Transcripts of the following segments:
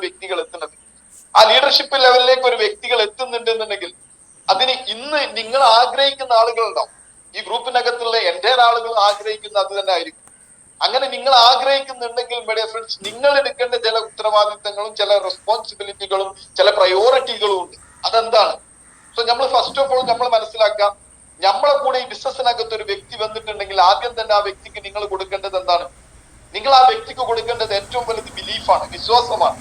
വ്യക്തികൾ എത്തുന്നത്. ആ ലീഡർഷിപ്പ് ലെവലിലേക്ക് ഒരു വ്യക്തികൾ എത്തുന്നുണ്ട് എന്നുണ്ടെങ്കിൽ അതിന് ഇന്ന് നിങ്ങൾ ആഗ്രഹിക്കുന്ന ആളുകളുണ്ടാവും. ഈ ഗ്രൂപ്പിനകത്തുള്ള എൻ്റെ ആളുകൾ ആഗ്രഹിക്കുന്ന അത് തന്നെ ആയിരിക്കും. അങ്ങനെ നിങ്ങൾ ആഗ്രഹിക്കുന്നുണ്ടെങ്കിൽ മൈ ഡിയർ ഫ്രണ്ട്സ്, നിങ്ങൾ എടുക്കേണ്ട ചില ഉത്തരവാദിത്തങ്ങളും ചില റെസ്പോൺസിബിലിറ്റികളും ചില പ്രയോറിറ്റികളും ഉണ്ട്. അതെന്താണ്? സോ നമ്മൾ ഫസ്റ്റ് ഓഫ് ഓൾ നമ്മൾ മനസ്സിലാക്കാം, നമ്മളെ കൂടെ ഈ ബിസിനസ്സിനകത്ത് ഒരു വ്യക്തി വന്നിട്ടുണ്ടെങ്കിൽ ആദ്യം തന്നെ ആ വ്യക്തിക്ക് നിങ്ങൾ കൊടുക്കേണ്ടത് എന്താണ്? നിങ്ങൾ ആ വ്യക്തിക്ക് കൊടുക്കേണ്ടത് ഏറ്റവും വലുത് ബിലീഫാണ്, വിശ്വാസമാണ്.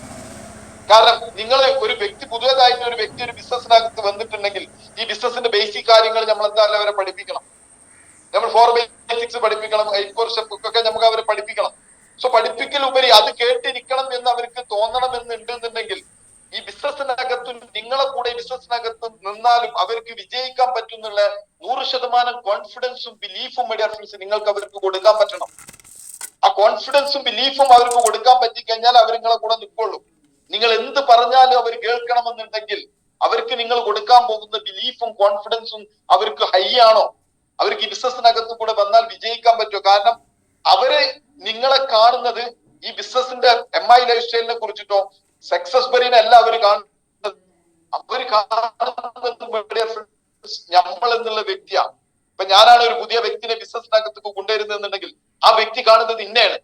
കാരണം നിങ്ങൾ ഒരു വ്യക്തി പുതിയതായിട്ട് ഒരു വ്യക്തി ഒരു ബിസിനസ്സിനകത്ത് വന്നിട്ടുണ്ടെങ്കിൽ ഈ ബിസിനസിന്റെ ബേസിക് കാര്യങ്ങൾ നമ്മൾ എന്തായാലും അവരെ പഠിപ്പിക്കണം. നമ്മൾ 4 ബേസിക്സ് പഠിപ്പിക്കണം, 8 സ്റ്റെപ്പ് ഒക്കെ നമുക്ക് അവരെ പഠിപ്പിക്കണം. സോ പഠിപ്പിക്കലുപരി അത് കേട്ടിരിക്കണം എന്ന് അവർക്ക് തോന്നണമെന്നുണ്ടെന്നുണ്ടെങ്കിൽ ഈ ബിസിനസ്സിനകത്തും നിങ്ങളെ കൂടെ ബിസിനസ്സിനകത്തും നിന്നാലും അവർക്ക് വിജയിക്കാൻ പറ്റുന്നുള്ള 100% കോൺഫിഡൻസും ബിലീഫും മൈ ഡിയർ ഫ്രണ്ട്സ് നിങ്ങൾക്ക് അവർക്ക് കൊടുക്കാൻ പറ്റണം. ആ കോൺഫിഡൻസും ബിലീഫും അവർക്ക് കൊടുക്കാൻ പറ്റിക്കഴിഞ്ഞാൽ അവർ നിങ്ങളെ കൂടെ നിൽക്കുള്ളൂ. നിങ്ങൾ എന്ത് പറഞ്ഞാലും അവർ കേൾക്കണമെന്നുണ്ടെങ്കിൽ അവർക്ക് നിങ്ങൾ കൊടുക്കാൻ പോകുന്ന ബിലീഫും കോൺഫിഡൻസും അവർക്ക് ഹൈ ആണോ? അവർക്ക് ഈ ബിസിനസ്സിനകത്ത് കൂടെ വന്നാൽ വിജയിക്കാൻ പറ്റുമോ? കാരണം അവര് നിങ്ങളെ കാണുന്നത് ഈ ബിസിനസിന്റെ MI ലൈഫ് സ്റ്റൈലിനെ കുറിച്ചിട്ടോ സക്സസ് ബെറിനെ അല്ല അവർ കാണുന്നത്. അവര് കാണുന്നത് നമ്മൾ എന്നുള്ള വ്യക്തിയാണ്. ഇപ്പൊ ഞാനാണ് ഒരു പുതിയ വ്യക്തിനെ ബിസിനസ്സിനകത്തേക്ക് കൊണ്ടുവരുന്നുണ്ടെങ്കിൽ ആ വ്യക്തി കാണുന്നത് ഇന്നെയാണ്,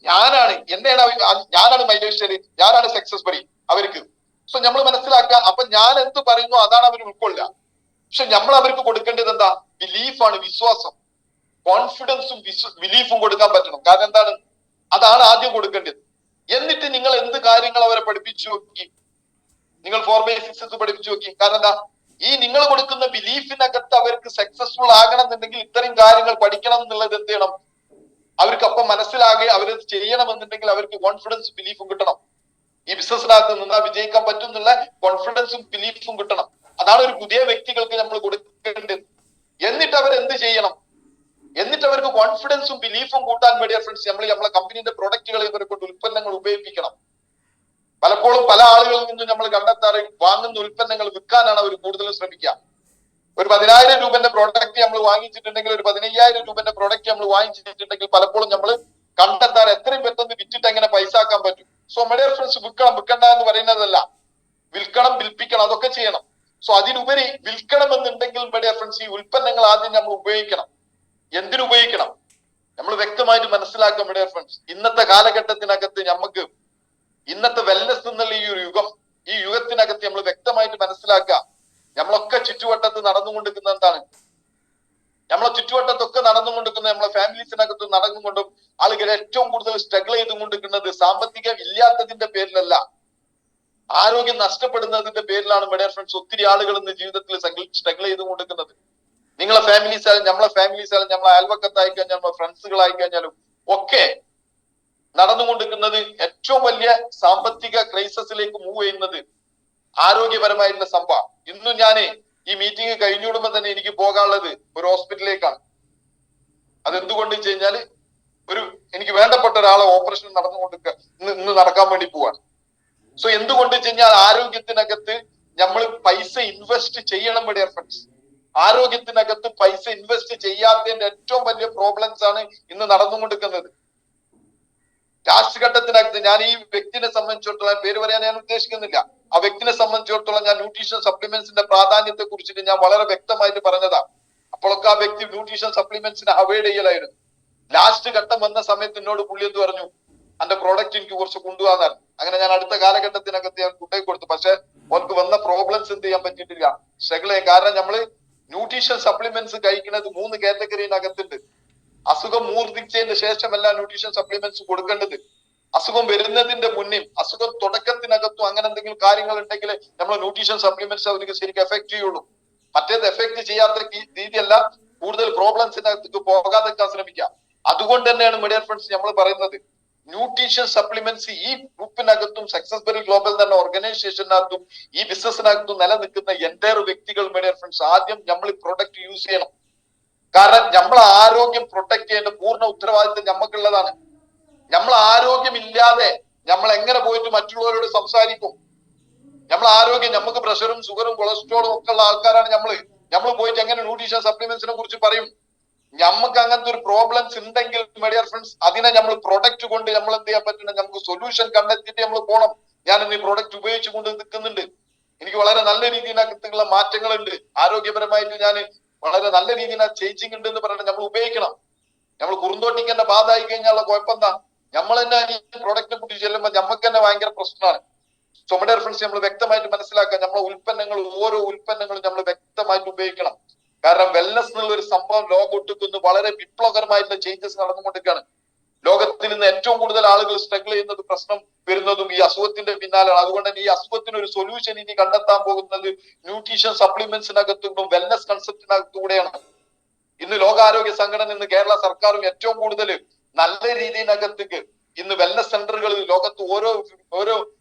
ഞാനാണ് മൈ ലൈഫ് സ്റ്റൈൽ, ഞാനാണ് സക്സസ് ബെറി അവർക്ക്. സോ നമ്മൾ മനസ്സിലാക്കുക, അപ്പൊ ഞാൻ എന്ത് പറയുന്നു അതാണ് അവർ ഉൾക്കൊള്ളുക. പക്ഷെ നമ്മൾ അവർക്ക് കൊടുക്കേണ്ടത് എന്താ? ബിലീഫാണ്, വിശ്വാസം, കോൺഫിഡൻസും ബിലീഫും കൊടുക്കാൻ പറ്റണം. കാരണം എന്താണ്? അതാണ് ആദ്യം കൊടുക്കേണ്ടത്. എന്നിട്ട് നിങ്ങൾ എന്ത് കാര്യങ്ങൾ അവരെ പഠിപ്പിച്ചു നോക്കി, നിങ്ങൾ 4 ബേസിക്സ് പഠിപ്പിച്ചു നോക്കി. കാരണം എന്താ? ഈ നിങ്ങൾ കൊടുക്കുന്ന ബിലീഫിനകത്ത് അവർക്ക് സക്സസ്ഫുൾ ആകണം എന്നുണ്ടെങ്കിൽ ഇത്തരം കാര്യങ്ങൾ പഠിക്കണം എന്നുള്ളത് എന്ത് ചെയ്യണം? അവർക്ക് അപ്പം മനസ്സിലാകെ അവരത് ചെയ്യണമെന്നുണ്ടെങ്കിൽ അവർക്ക് കോൺഫിഡൻസും ബിലീഫും കിട്ടണം. ഈ ബിസിനസ്സിനകത്ത് നിന്നാൽ വിജയിക്കാൻ പറ്റും എന്നുള്ള കോൺഫിഡൻസും ബിലീഫും കിട്ടണം. അതാണ് ഒരു പുതിയ വ്യക്തികൾക്ക് നമ്മൾ കൊടുക്കേണ്ടത്. എന്നിട്ട് അവർ എന്ത് ചെയ്യണം? എന്നിട്ട് അവർക്ക് കോൺഫിഡൻസും ബിലീഫും കൂട്ടാൻ വേണ്ടി ഫ്രണ്ട്സ് നമ്മളെ കമ്പനീന്റെ പ്രൊഡക്റ്റുകൾ ഇവരെ കൊണ്ട് ഉൽപ്പന്നങ്ങൾ ഉപയോഗിപ്പിക്കണം. പലപ്പോഴും പല ആളുകളിൽ നിന്നും നമ്മൾ കണ്ടെത്താറ് വാങ്ങുന്ന ഉൽപ്പന്നങ്ങൾ വിൽക്കാനാണ് അവർ കൂടുതലും ശ്രമിക്കുക. ഒരു 10,000 രൂപന്റെ പ്രോഡക്റ്റ് നമ്മൾ വാങ്ങിച്ചിട്ടുണ്ടെങ്കിൽ, ഒരു 15,000 രൂപന്റെ പ്രോഡക്റ്റ് നമ്മൾ വാങ്ങിച്ചിട്ടുണ്ടെങ്കിൽ പലപ്പോഴും നമ്മൾ കണ്ടെത്താറ് എത്രയും പെട്ടെന്ന് വിറ്റിട്ട് എങ്ങനെ പൈസ ആക്കാൻ പറ്റും. സോ മൈ ഡിയർ ഫ്രണ്ട്സ്, വിൽക്കണ്ട എന്ന് പറയുന്നതല്ല, വിൽക്കണം, വിൽപ്പിക്കണം, അതൊക്കെ ചെയ്യണം. സോ അതിനുപരി വിൽക്കണം എന്നുണ്ടെങ്കിൽ മൈ ഡിയർ ഫ്രണ്ട്സ് ഈ ഉൽപ്പന്നങ്ങൾ ആദ്യം നമ്മൾ ഉപയോഗിക്കണം. എന്തിനുപയോഗിക്കണം? നമ്മൾ വ്യക്തമായിട്ട് മനസ്സിലാക്കാം മൈ ഡിയർ ഫ്രണ്ട്സ്. ഇന്നത്തെ കാലഘട്ടത്തിനകത്ത് നമുക്ക് ഇന്നത്തെ വെൽനെസ് എന്നുള്ള ഈ യുഗത്തിനകത്ത് നമ്മൾ വ്യക്തമായിട്ട് മനസ്സിലാക്കുക, നമ്മളൊക്കെ ചുറ്റുവട്ടത്ത് നടന്നുകൊണ്ടിരിക്കുന്ന എന്താണ്? നമ്മളെ ചുറ്റുവട്ടത്തൊക്കെ നടന്നുകൊണ്ടിരിക്കുന്ന നമ്മളെ ഫാമിലീസിനകത്ത് നടന്നുകൊണ്ടും ആളുകൾ ഏറ്റവും കൂടുതൽ സ്ട്രഗിൾ ചെയ്തുകൊണ്ടിരിക്കുന്നത് സാമ്പത്തികം ഇല്ലാത്തതിന്റെ പേരിലല്ല, ആരോഗ്യം നഷ്ടപ്പെടുന്നതിന്റെ പേരിലാണ് മൈ ഡിയർ ഫ്രണ്ട്സ് ഒത്തിരി ആളുകൾ ഇന്ന് ജീവിതത്തിൽ സ്ട്രഗിൾ ചെയ്തുകൊണ്ടിരിക്കുന്നത്. നിങ്ങളെ ഫാമിലീസ് ആയാലും നമ്മളെ ഫാമിലീസ് ആയാലും നമ്മളെ അയൽവക്കത്തായി കഴിഞ്ഞാൽ നമ്മളെ ഫ്രണ്ട്സുകളായി കഴിഞ്ഞാലും ഒക്കെ നടന്നുകൊണ്ടിരിക്കുന്നത് ഏറ്റവും വലിയ സാമ്പത്തിക ക്രൈസിസിലേക്ക് മൂവ് ചെയ്യുന്നത് ആരോഗ്യപരമായിട്ടുള്ള സംഭവം. ഇന്നും ഞാന് ഈ മീറ്റിംഗ് കഴിഞ്ഞുവിടുമ്പോ തന്നെ എനിക്ക് പോകാനുള്ളത് ഒരു ഹോസ്പിറ്റലിലേക്കാണ്. അതെന്തുകൊണ്ട് വെച്ച് കഴിഞ്ഞാല് എനിക്ക് വേണ്ടപ്പെട്ട ഒരാളെ ഓപ്പറേഷൻ ഇന്ന് നടക്കാൻ വേണ്ടി പോവാണ്. സോ എന്തുകൊണ്ട് വെച്ച് കഴിഞ്ഞാൽ ആരോഗ്യത്തിനകത്ത് നമ്മൾ പൈസ ഇൻവെസ്റ്റ് ചെയ്യണം മൈ ഡിയർ ഫ്രണ്ട്സ്. ആരോഗ്യത്തിനകത്ത് പൈസ ഇൻവെസ്റ്റ് ചെയ്യാത്തതിന്റെ ഏറ്റവും വലിയ പ്രോബ്ലംസ് ആണ് ഇന്ന് നടന്നുകൊണ്ടിരിക്കുന്നത്. ലാസ്റ്റ് ഘട്ടത്തിനകത്ത് ഞാൻ ഈ വ്യക്തിനെ സംബന്ധിച്ചിടത്തോളം പേര് പറയാൻ ഞാൻ ഉദ്ദേശിക്കുന്നില്ല. ആ വ്യക്തിനെ സംബന്ധിച്ചിടത്തോളം ഞാൻ ന്യൂട്രീഷൻ സപ്ലിമെന്റ്സിന്റെ പ്രാധാന്യത്തെ കുറിച്ചിട്ട് ഞാൻ വളരെ വ്യക്തമായിട്ട് പറഞ്ഞതാ. അപ്പോഴൊക്കെ ആ വ്യക്തി ന്യൂട്രീഷൻ സപ്ലിമെന്റ്സിനെ അവോയ്ഡ് ചെയ്യലായിരുന്നു. ലാസ്റ്റ് ഘട്ടം വന്ന സമയത്ത് എന്നോട് പുള്ളി എന്ത് പറഞ്ഞു? എന്റെ പ്രോഡക്റ്റ് എനിക്ക് കുറച്ച് കൊണ്ടുപോകാൻ. അങ്ങനെ ഞാൻ അടുത്ത കാലഘട്ടത്തിനകത്ത് ഞാൻ കൊണ്ടുപോയി കൊടുത്തു. പക്ഷെ അവർക്ക് വന്ന പ്രോബ്ലംസ് എന്ത് ചെയ്യാൻ പറ്റിയിട്ടില്ല, സ്ട്രഗിൾ ചെയ്യാൻ. കാരണം നമ്മള് ന്യൂട്രീഷൻ സപ്ലിമെന്റ്സ് കഴിക്കുന്നത് 3 കാറ്റഗറിനകത്തുണ്ട്. അസുഖം മൂർധിച്ചതിന് ശേഷമല്ല ന്യൂട്രീഷൻ സപ്ലിമെന്റ്സ് കൊടുക്കേണ്ടത്. അസുഖം വരുന്നതിന്റെ മുന്നേ, അസുഖം തുടക്കത്തിനകത്തും അങ്ങനെ എന്തെങ്കിലും കാര്യങ്ങൾ ഉണ്ടെങ്കിൽ നമ്മൾ ന്യൂട്രീഷൻ സപ്ലിമെന്റ്സ് അവർക്ക് ശരിക്കും എഫക്ട് ചെയ്യുള്ളൂ. മറ്റേത് എഫക്ട് ചെയ്യാത്ത രീതിയല്ല, കൂടുതൽ പ്രോബ്ലംസിനകത്തേക്ക് പോകാതെക്കാൻ ശ്രമിക്കാം. അതുകൊണ്ട് തന്നെയാണ് മൈ ഡിയർ ഫ്രണ്ട്സ് നമ്മൾ പറയുന്നത് ന്യൂട്രീഷൻ സപ്ലിമെന്റ്സ് ഈ ഗ്രൂപ്പിനകത്തും സക്സസ് ബെറി ഗ്ലോബൽ തന്നെ ഓർഗനൈസേഷനകത്തും ഈ ബിസിനസ്സിനകത്തും നിലനിൽക്കുന്ന എൻ്റയർ വ്യക്തികൾ മൈ ഡിയർ ഫ്രണ്ട്സ് ആദ്യം നമ്മൾ ഈ പ്രൊഡക്റ്റ് യൂസ് ചെയ്യണം. കാരണം നമ്മളെ ആരോഗ്യം പ്രൊട്ടക്ട് ചെയ്യേണ്ട പൂർണ്ണ ഉത്തരവാദിത്വം നമുക്കുള്ളതാണ്. നമ്മൾ ആരോഗ്യമില്ലാതെ നമ്മൾ എങ്ങനെ പോയിട്ട് മറ്റുള്ളവരോട് സംസാരിക്കും? നമ്മൾ ആരോഗ്യം, നമുക്ക് പ്രഷറും ഷുഗറും കൊളസ്ട്രോളും ഒക്കെ ഉള്ള ആൾക്കാരാണ് നമ്മൾ പോയിട്ട് എങ്ങനെ ന്യൂട്രീഷൻ സപ്ലിമെന്റ്സിനെ കുറിച്ച് പറയും? നമുക്ക് അങ്ങനത്തെ ഒരു പ്രോബ്ലംസ് ഉണ്ടെങ്കിൽ മൈ ഡിയർ ഫ്രണ്ട്സ് അതിനെ നമ്മൾ പ്രൊഡക്റ്റ് കൊണ്ട് നമ്മൾ എന്ത് ചെയ്യാൻ പറ്റണം? നമുക്ക് സൊല്യൂഷൻ കണ്ടെത്തിയിട്ട് നമ്മൾ പോകണം. ഞാൻ ഇന്ന് ഈ പ്രോഡക്റ്റ് ഉപയോഗിച്ചുകൊണ്ട് നിൽക്കുന്നുണ്ട്. എനിക്ക് വളരെ നല്ല രീതിയിലുള്ള മാറ്റങ്ങളുണ്ട്. ആരോഗ്യപരമായിട്ട് ഞാൻ വളരെ നല്ല രീതിയിൽ ചേഞ്ചിങ് ഉണ്ട് എന്ന് പറഞ്ഞിട്ട് നമ്മൾ ഉപയോഗിക്കണം. നമ്മൾ കുറുന്തോട്ടിക്ക് ബാധ ആയി കഴിഞ്ഞാലുള്ള കുഴപ്പം എന്താ? നമ്മൾ തന്നെ ഈ പ്രോഡക്റ്റിനെ കുറിച്ച് ചെല്ലുമ്പോൾ നമുക്ക് തന്നെ ഭയങ്കര പ്രശ്നമാണ്. സോ മൈ ഡിയർ ഫ്രണ്ട്സ്, നമ്മൾ വ്യക്തമായിട്ട് മനസ്സിലാക്കുക, നമ്മളെ ഉൽപ്പന്നങ്ങൾ, ഓരോ ഉൽപ്പന്നങ്ങളും നമ്മൾ വ്യക്തമായിട്ട് ഉപയോഗിക്കണം. കാരണം വെൽനസ് എന്നുള്ള ഒരു സംഭവം ലോകമൊട്ടുക്കുന്ന വളരെ വിപ്ലവകരമായിട്ടുള്ള ചേഞ്ചസ് നടന്നുകൊണ്ടിരിക്കുകയാണ്. ലോകത്തിൽ നിന്ന് ഏറ്റവും കൂടുതൽ ആളുകൾ സ്ട്രഗിൾ ചെയ്യുന്നത്, പ്രശ്നം വരുന്നതും ഈ അസുഖത്തിന്റെ പിന്നാലെയാണ്. അതുകൊണ്ട് തന്നെ ഈ അസുഖത്തിന് ഒരു സൊല്യൂഷൻ ഇനി കണ്ടെത്താൻ പോകുന്നത് ന്യൂട്രീഷൻ സപ്ലിമെന്റ്സിനകത്തും വെൽനസ് കൺസെപ്റ്റിനകത്തൂടെയാണ്. ഇന്ന് ലോകാരോഗ്യ സംഘടന, ഇന്ന് കേരള സർക്കാരും ഏറ്റവും കൂടുതൽ നല്ല രീതിയിനകത്തേക്ക് ഇന്ന് വെൽനസ് സെന്ററുകൾ ലോകത്ത് ഓരോ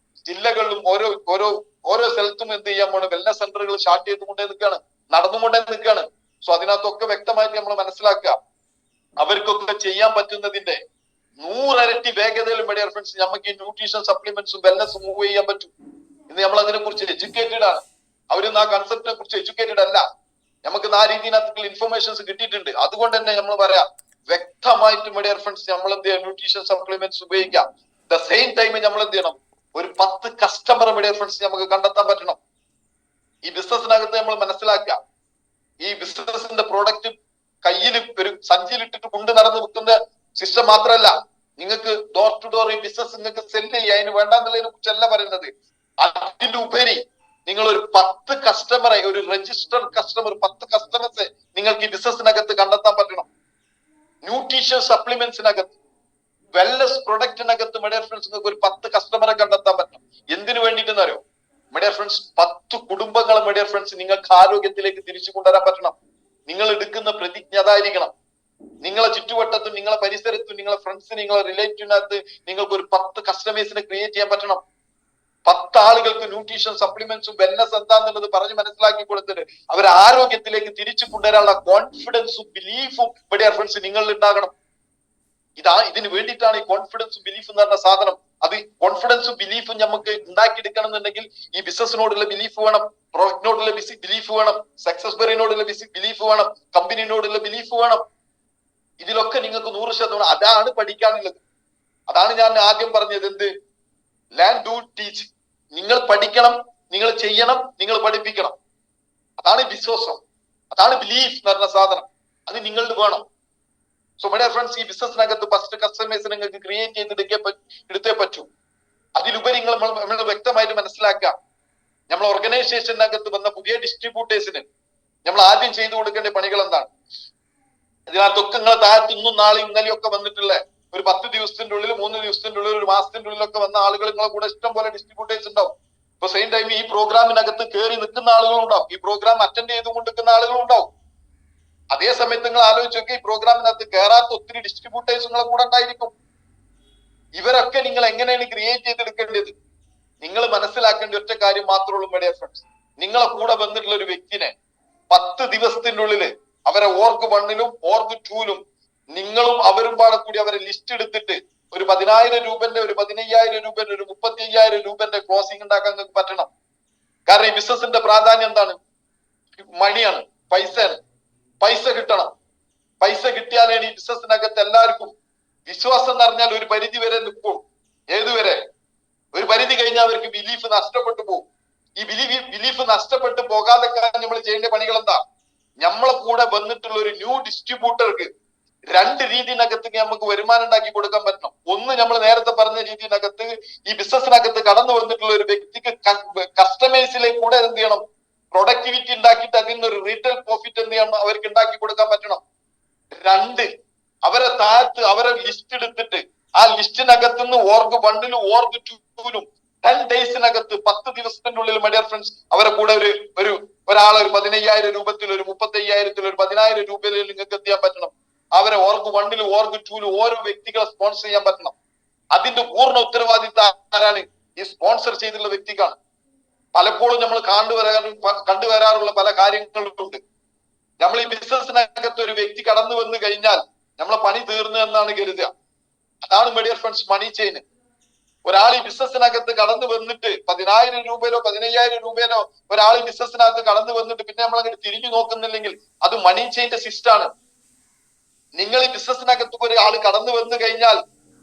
ജില്ലകളിലും ഓരോ സ്ഥലത്തും എന്ത് ചെയ്യാൻ പോണ്, വെൽനസ് സെന്ററുകൾ സ്റ്റാർട്ട് ചെയ്തുകൊണ്ടേ നിൽക്കുകയാണ്, നടന്നുകൊണ്ടേ നിൽക്കുകയാണ്. സോ അതിനകത്തൊക്കെ വ്യക്തമായിട്ട് നമ്മൾ മനസ്സിലാക്കുക, അവർക്കൊക്കെ ചെയ്യാൻ പറ്റുന്നതിന്റെ 100 ഇരട്ടി വേഗതയിലും മൈ ഡിയർ ഫ്രണ്ട്സ് നമുക്ക് ഈ ന്യൂട്രീഷൻ സപ്ലിമെന്റ്സും വെൽനസും മൂവ് ചെയ്യാൻ പറ്റും. ഇന്ന് നമ്മൾ അതിനെ കുറിച്ച് എഡ്യൂക്കേറ്റഡ് ആണ്. അവരൊന്നും ആ കൺസെപ്റ്റിനെ കുറിച്ച് എഡ്യൂക്കേറ്റഡ് അല്ല. നമുക്ക് ആ രീതിയിനകത്തുള്ള ഇൻഫർമേഷൻസ് കിട്ടിയിട്ടുണ്ട്. അതുകൊണ്ട് തന്നെ നമ്മൾ പറയാം, വ്യക്തമായിട്ട് മൈ ഡിയർ ഫ്രണ്ട്സ് നമ്മൾ എന്ത് ചെയ്യാം, ന്യൂട്രീഷൻ സപ്ലിമെന്റ്സ് ഉപയോഗിക്കാം. ദ സെയിം ടൈം നമ്മൾ എന്ത് ചെയ്യണം, ഒരു 10 കസ്റ്റമർ മൈ ഡിയർ ഫ്രണ്ട്സ് നമുക്ക് കണ്ടെത്താൻ പറ്റണം. ഈ ബിസിനസിനകത്ത് നമ്മൾ മനസ്സിലാക്കുക, ഈ ബിസിനസിന്റെ പ്രോഡക്റ്റ് കയ്യിൽ ഒരു സഞ്ചിയിലിട്ടിട്ട് കൊണ്ട് നടന്ന് വിൽക്കുന്ന സിസ്റ്റം മാത്രമല്ല, നിങ്ങൾക്ക് ഡോർ ടു ഡോർ ഈ ബിസിനസ് നിങ്ങൾക്ക് സെല് ചെയ്യുക, അതിന് വേണ്ടെന്നുള്ളതിനെ കുറിച്ചല്ല പറയുന്നത്. അതിന്റെ ഉപരി നിങ്ങൾ ഒരു 10 കസ്റ്റമറെ, ഒരു രജിസ്റ്റർ കസ്റ്റമർ, 10 കസ്റ്റമേഴ്സ് നിങ്ങൾക്ക് ഈ ബിസിനസിനകത്ത് കണ്ടെത്താൻ പറ്റണം. ന്യൂട്രീഷൻ സപ്ലിമെന്റ്സിനകത്ത്, വെൽനസ് പ്രൊഡക്റ്റിനകത്ത് മൈ ഡിയർ ഫ്രണ്ട്സ് നിങ്ങൾക്ക് ഒരു 10 കസ്റ്റമറെ കണ്ടെത്താൻ പറ്റണം. എന്തിനു വേണ്ടിയിട്ടെന്ന് അറിയോ മൈ ഡിയർ ഫ്രണ്ട്സ്? 10 കുടുംബങ്ങളെ മൈ ഡിയർ ഫ്രണ്ട്സ് നിങ്ങൾക്ക് ആരോഗ്യത്തിലേക്ക് തിരിച്ചു കൊണ്ടുവരാൻ പറ്റണം. നിങ്ങൾ എടുക്കുന്ന പ്രതിജ്ഞ അതായിരിക്കണം. നിങ്ങളെ ചുറ്റുവട്ടത്തും, നിങ്ങളെ പരിസരത്തും, നിങ്ങളെ ഫ്രണ്ട്സിന്, നിങ്ങളെ റിലേറ്റീവിനകത്ത് നിങ്ങൾക്ക് ഒരു 10 കസ്റ്റമേഴ്സിനെ ക്രിയേറ്റ് ചെയ്യാൻ പറ്റണം. 10 ആളുകൾക്ക് ന്യൂട്രീഷൻ സപ്ലിമെന്റ്സും വെൽനസ് എന്താന്നുള്ളത് പറഞ്ഞ് മനസ്സിലാക്കി കൊടുത്തിട്ട് അവരെ ആരോഗ്യത്തിലേക്ക് തിരിച്ചു കൊണ്ടുവരാനുള്ള കോൺഫിഡൻസും ബിലീഫും മൈ ഡിയർ ഫ്രണ്ട്സ് നിങ്ങളിൽ ഉണ്ടാകണം. ഇതിന് വേണ്ടിയിട്ടാണ് ഈ കോൺഫിഡൻസും ബിലീഫ് എന്ന് പറഞ്ഞ സാധനം. അത് കോൺഫിഡൻസും ബിലീഫും നമുക്ക് ഉണ്ടാക്കിയെടുക്കണം എന്നുണ്ടെങ്കിൽ ഈ ബിസിനസിനോടുള്ള ബിലീഫ് വേണം, പ്രോഡക്റ്റിനോടുള്ള ബിലീഫ് വേണം, സക്സസ് ബെറിനോടുള്ള ബിലീഫ് വേണം, കമ്പനിയോടുള്ള ബിലീഫ് വേണം. ഇതിലൊക്കെ നിങ്ങൾക്ക് 100% അതാണ് പഠിക്കാനുള്ളത്. അതാണ് ഞാൻ ആദ്യം പറഞ്ഞത്, എന്ത്? Learn, do, teach. നിങ്ങൾ പഠിക്കണം, നിങ്ങൾ ചെയ്യണം, നിങ്ങൾ പഠിപ്പിക്കണം. അതാണ് വിശ്വാസം, അതാണ് ബിലീഫ് എന്ന് പറഞ്ഞ സാധനം. അത് നിങ്ങളിൽ വേണം. സോ മൈ ഡിയർ ഫ്രണ്ട്സ്, ഈ ബിസിനസിനകത്ത് 10 കസ്റ്റമേഴ്സ് നിങ്ങൾക്ക് ക്രിയേറ്റ് എടുത്തേ പറ്റൂ. അതിലുപരി നമ്മൾ വ്യക്തമായിട്ട് മനസ്സിലാക്കുക, നമ്മൾ ഓർഗനൈസേഷനകത്ത് വന്ന പുതിയ ഡിസ്ട്രിബ്യൂട്ടേഴ്സിന് നമ്മൾ ആദ്യം ചെയ്തു കൊടുക്കേണ്ട പണികൾ എന്താണ്? ഇതിനകത്തൊക്കെ നിങ്ങളെ താഴത്ത് ഇന്നും നാളെ ഇന്നലെയും ഒക്കെ വന്നിട്ടുള്ള ഒരു 10 ദിവസത്തിന്റെ ഉള്ളിൽ, 3 ദിവസത്തിന്റെ ഉള്ളിൽ, ഒരു മാസത്തിന്റെ ഉള്ളിലൊക്കെ വന്ന ആളുകൾ നിങ്ങളെ കൂടെ ഇഷ്ടം പോലെ ഡിസ്ട്രിബ്യൂട്ടേഴ്സ് ഉണ്ടാവും. ഇപ്പൊ സെയിം ടൈം ഈ പ്രോഗ്രാമിനകത്ത് കയറി നിൽക്കുന്ന ആളുകളും ഉണ്ടാവും, ഈ പ്രോഗ്രാം അറ്റൻഡ് ചെയ്തുകൊണ്ടിരിക്കുന്ന ആളുകളും ഉണ്ടാവും. അതേ സമയത്ത് നിങ്ങൾ ആലോചിച്ചൊക്കെ, ഈ പ്രോഗ്രാമിനകത്ത് കയറാത്ത ഒത്തിരി ഡിസ്ട്രിബ്യൂട്ടേഴ്സ് നിങ്ങളെ കൂടെ ഉണ്ടായിരിക്കും. ഇവരൊക്കെ നിങ്ങൾ എങ്ങനെയാണ് ക്രിയേറ്റ് ചെയ്തെടുക്കേണ്ടത്? നിങ്ങൾ മനസ്സിലാക്കേണ്ട ഒറ്റ കാര്യം മാത്രമേ ഉള്ളൂ മൈ ഡിയർ ഫ്രണ്ട്സ്. നിങ്ങളെ കൂടെ വന്നിട്ടുള്ള ഒരു വ്യക്തിനെ 10 ദിവസത്തിന്റെ ഉള്ളില് അവരെ ഓർഗ് 1-ലും ഓർഗ് 2-ലും നിങ്ങളും അവരും പാടെ കൂടി അവരെ ലിസ്റ്റ് എടുത്തിട്ട് ഒരു 10,000 രൂപന്റെ, ഒരു 15,000 രൂപന്റെ, ഒരു 35,000 രൂപന്റെ ക്ലോസിംഗ് ഉണ്ടാക്കാൻ നിങ്ങൾക്ക് പറ്റണം. കാരണം ഈ ബിസിനസിന്റെ പ്രാധാന്യം എന്താണ്? മണിയാണ്, പൈസയാണ്. പൈസ കിട്ടണം. പൈസ കിട്ടിയാലാണ് ഈ ബിസിനസിനകത്ത് എല്ലാവർക്കും വിശ്വാസം എന്ന് പറഞ്ഞാൽ ഒരു പരിധി വരെ നിൽക്കും. ഏതുവരെ? ഒരു പരിധി കഴിഞ്ഞാൽ അവർക്ക് ബിലീഫ് നഷ്ടപ്പെട്ടു പോകും. ഈ ബിലീഫ് നഷ്ടപ്പെട്ടു പോകാതെ നമ്മൾ ചെയ്യേണ്ട പണികൾ എന്താ? നമ്മളെ കൂടെ വന്നിട്ടുള്ള ഒരു ന്യൂ ഡിസ്ട്രിബ്യൂട്ടർക്ക് 2 രീതിനകത്ത് നമുക്ക് വരുമാനം ഉണ്ടാക്കി കൊടുക്കാൻ പറ്റണം. ഒന്ന്, നമ്മൾ നേരത്തെ പറഞ്ഞ രീതിനകത്ത് ഈ ബിസിനസിനകത്ത് കടന്നു വന്നിട്ടുള്ള ഒരു വ്യക്തിക്ക് കസ്റ്റമേഴ്സിലേക്ക് കൂടെ എന്ത് ചെയ്യണം, പ്രൊഡക്ടിവിറ്റി ഉണ്ടാക്കിയിട്ട് അതിൽ നിന്ന് ഒരു റീറ്റെയിൽ പ്രോഫിറ്റ് എന്ത് ചെയ്യണം, അവർക്ക് ഉണ്ടാക്കി കൊടുക്കാൻ പറ്റണം. 2, അവരെ താഴത്ത് അവരെ ലിസ്റ്റ് എടുത്തിട്ട് ആ ലിസ്റ്റിനകത്ത് നിന്ന് ഓർഗ് 1-ലും ഓർഗ് 2-ലും 10 ഡേയ്സിനകത്ത് 10 ദിവസത്തിന്റെ ഉള്ളിൽ മൈ ഡിയർ ഫ്രണ്ട്സ് അവരെ കൂടെ ഒരാളെ ഒരു 15,000 രൂപത്തിൽ, ഒരു 35,000, ഒരു 10,000 രൂപയിൽ നിങ്ങൾക്ക് എത്തിയാൻ പറ്റണം. അവരെ ഓർഗ് 1-ലും ഓർഗ് 2-ലും ഓരോ വ്യക്തികളെ സ്പോൺസർ ചെയ്യാൻ പറ്റണം. അതിന്റെ പൂർണ്ണ ഉത്തരവാദിത്തം ആരാണ്? ഈ സ്പോൺസർ ചെയ്തിട്ടുള്ള വ്യക്തിക്കാണ്. പലപ്പോഴും നമ്മൾ കണ്ടുവരാറുള്ള പല കാര്യങ്ങളുണ്ട്. നമ്മൾ ഈ ബിസിനസിനകത്ത് ഒരു വ്യക്തി കടന്നു വന്നു കഴിഞ്ഞാൽ നമ്മളെ പണി തീർന്നു എന്നാണ് കരുതുക. അതാണ് my dear friends money chain. ഒരാൾ ഈ ബിസിനസിനകത്ത് കടന്നു വന്നിട്ട് 10,000 രൂപയിലോ 15,000 രൂപയിലോ ഒരാൾ ഈ ബിസിനസിനകത്ത് കടന്നു വന്നിട്ട് പിന്നെ നമ്മൾ അങ്ങനെ തിരിഞ്ഞു നോക്കുന്നില്ലെങ്കിൽ അത് മണി ചെയിന്റെ സിസ്റ്റാണ്. നിങ്ങൾ ഈ ബിസിനസിനകത്ത് ഒരാൾ കടന്നു വന്നു കഴിഞ്ഞാൽ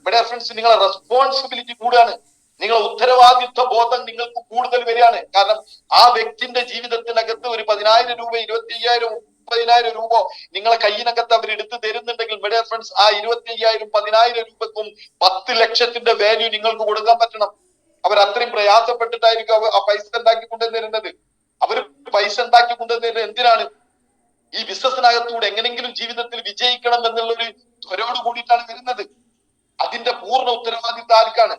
മൈ ഡിയർ ഫ്രണ്ട്സ് നിങ്ങളെ റെസ്പോൺസിബിലിറ്റി കൂടാണ്. നിങ്ങളെ ഉത്തരവാദിത്വ ബോധം നിങ്ങൾക്ക് കൂടുതൽ വരികയാണ്. കാരണം ആ വ്യക്തിന്റെ ജീവിതത്തിനകത്ത് ഒരു 10,000 രൂപ, 25,000, 30,000 രൂപ നിങ്ങളെ കയ്യിനകത്ത് അവർ എടുത്തു തരുന്നുണ്ടെങ്കിൽ മൈ ഡിയർ ഫ്രണ്ട്സ്, ആ 25,000, 10,000 രൂപക്കും 10 ലക്ഷത്തിന്റെ വാല്യൂ നിങ്ങൾക്ക് കൊടുക്കാൻ പറ്റണം. അവർ അത്രയും പ്രയാസപ്പെട്ടിട്ടായിരിക്കും ആ പൈസ ഉണ്ടാക്കി കൊണ്ടുവന്നിരുന്നത്. അവർ പൈസ ഉണ്ടാക്കി കൊണ്ടുവന്നിരുന്നത് എന്തിനാണ്? ഈ ബിസിനസ്സിനകത്തൂടെ എങ്ങനെങ്കിലും ജീവിതത്തിൽ വിജയിക്കണം എന്നുള്ളൊരു ത്വരയോട് കൂടിയിട്ടാണ് വരുന്നത്. അതിന്റെ പൂർണ്ണ ഉത്തരവാദിത്വം ആർക്കാണ്?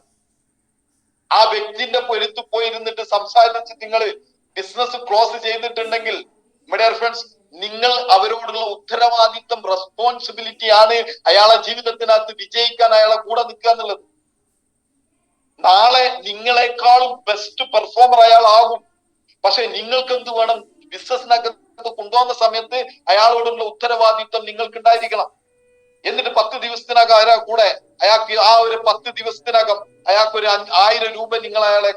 ആ വ്യക്തിന്റെ പൊരുത്ത് പോയിരുന്നിട്ട് സംസാരിച്ച് നിങ്ങൾ ബിസിനസ് ക്ലോസ് ചെയ്തിട്ടുണ്ടെങ്കിൽ മൈ ഡിയർ ഫ്രണ്ട്സ്, നിങ്ങൾ അവരോടുള്ള ഉത്തരവാദിത്വം, റെസ്പോൺസിബിലിറ്റി ആണ് അയാളെ ജീവിതത്തിനകത്ത് വിജയിക്കാൻ അയാളെ കൂടെ നിൽക്കുക എന്നുള്ളത്. നാളെ നിങ്ങളെക്കാളും ബെസ്റ്റ് പെർഫോമർ അയാൾ ആകും. പക്ഷെ നിങ്ങൾക്ക് എന്ത് വേണം? ബിസിനസ്സിനകത്ത് കൊണ്ടുവന്ന സമയത്ത് അയാളോടുള്ള ഉത്തരവാദിത്വം നിങ്ങൾക്ക് ഉണ്ടായിരിക്കണം. എന്നിട്ട് 10 ദിവസത്തിനകം കൂടെ അയാൾക്ക് ആ ഒരു 10 ദിവസത്തിനകം അയാൾക്ക് ഒരു 1000 രൂപ നിങ്ങൾ അയാളെ